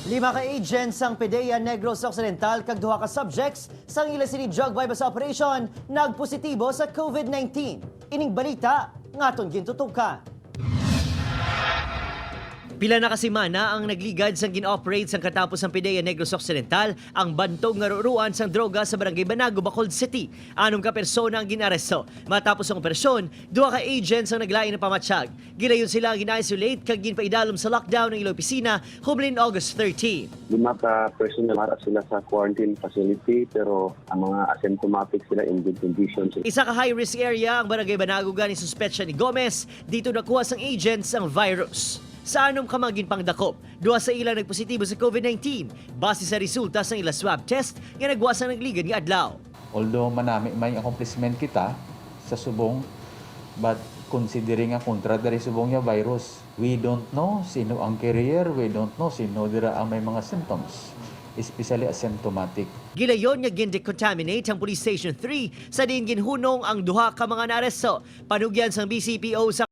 Lima ka agents sang PDEA Negros Occidental kag duha ka subjects sang ila sini drug bypass operation nagpositibo sa COVID-19. Ining balita ngaton gintutukan. Pila na kasimana ang nagligad sang gin-operate sang katapos ang PDEA Negros Occidental ang bantog nga ruruan sang droga sa Barangay Banago, Bacolod City. Anom ka persona ang ginaresto. Matapos ang operasyon, duha ka agents ang naglain ng pamatsyag. Gilayon sila gina-isolate kag ginpaidalom sa lockdown ng ilang opisina humlin August 13. 5 ka personnel harap sila sa quarantine facility pero ang mga asymptomatic sila in good conditions. Isa ka high-risk area ang Barangay Banago gani suspetsya ni Gomez. Dito nakuha sang agents ang virus. Sa anom ka maging pangdakop, duha sa ilang nagpositibo sa COVID-19 base sa resulta sa ilang swab test nga nagwasa nagligad nga adlaw. Although manami may accomplishment kita sa subong, but considering nga kontra dari subong nga virus, we don't know sino ang carrier, we don't know sino dira ang may mga symptoms, especially asymptomatic. Gilayon nga gin-decontaminate ang Police Station 3 sa diin ginhunong ang duha ka mga naaresto. Panugyan sang BCPO sa